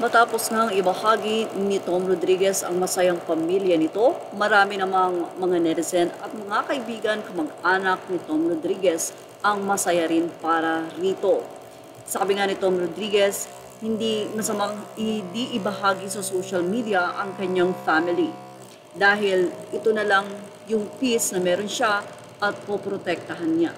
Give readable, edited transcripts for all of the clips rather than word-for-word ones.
Matapos ngang ibahagi ni Tom Rodriguez ang masayang pamilya nito, marami namang mga netizen at mga kaibigan kamag-anak ni Tom Rodriguez ang masaya rin para rito. Sabi nga ni Tom Rodriguez, hindi masamang hindi ibahagi sa social media ang kanyang family dahil ito na lang yung peace na meron siya at poprotektahan niya.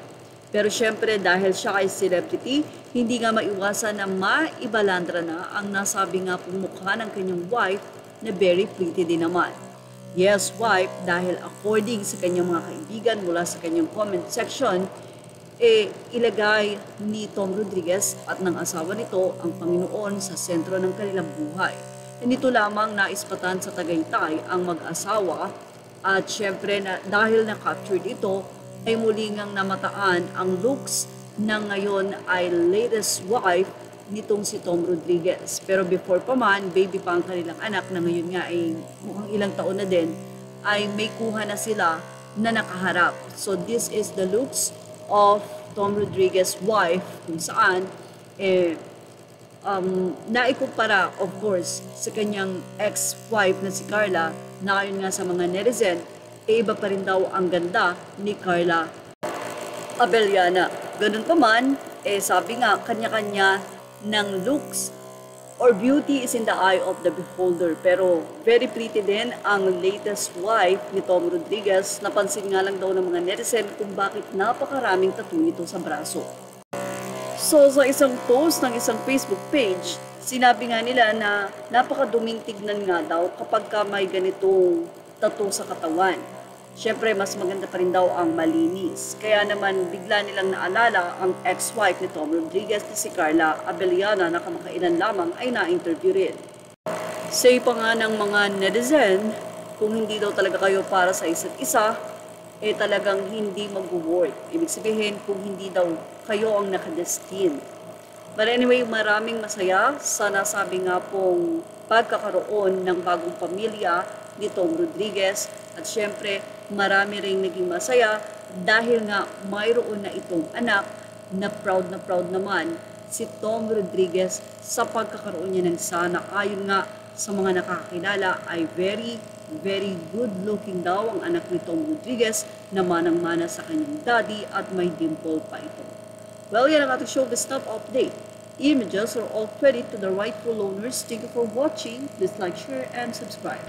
Pero syempre dahil siya ay celebrity, hindi nga maiwasan na maibalandra na ang nasabi nga pong mukha ng kanyang wife na very pretty din naman. Yes, wife, dahil according sa kanyang mga kaibigan mula sa kanyang comment section, ilagay ni Tom Rodriguez at ng asawa nito ang Panginoon sa sentro ng kanilang buhay. Nito lamang naispatan sa Tagaytay ang mag-asawa at syempre dahil na-captured ito, ay muli ngang namataan ang looks na ngayon ay latest wife nitong si Tom Rodriguez. Pero before pa man, baby pa ang kanilang anak na ngayon nga ay mukhang ilang taon na din, ay may kuha na sila na nakaharap. So this is the looks of Tom Rodriguez wife kung saan naikumpara of course sa kanyang ex-wife na si Carla na ayon nga sa mga netizen, iba pa rin daw ang ganda ni Carla Abellana. Ganun pa man, sabi nga, kanya-kanya ng looks or beauty is in the eye of the beholder. Pero very pretty din ang latest wife ni Tom Rodriguez. Napansin nga lang daw ng mga netizen kung bakit napakaraming tattoo nito sa braso. So sa isang post ng isang Facebook page, sinabi nga nila na napakaduming tignan nga daw kapag may ganitong tattoo sa katawan. Siyempre, mas maganda pa rin daw ang malinis. Kaya naman, bigla nilang naalala ang ex-wife ni Tom Rodriguez na si Carla Abellana na kamakailan lamang ay na-interview rin. Say pa nga ng mga netizen, kung hindi daw talaga kayo para sa isa't isa, talagang hindi mag-work. Ibig sabihin, kung hindi daw kayo ang nakadestin. But anyway, maraming masaya sa nasabi nga pong pagkakaroon ng bagong pamilya ni Tom Rodriguez at syempre marami ring naging masaya dahil nga mayroon na itong anak na proud naman si Tom Rodriguez sa pagkakaroon niya ng sana. Ayon nga sa mga nakakilala ay very good looking daw ang anak ni Tom Rodriguez na manang-mana sa kanyang daddy at may dimple pa ito. Well, yan ang ating showbiz top update. Images are all credit to the rightful owners. Thank you for watching. Please like, share, and subscribe.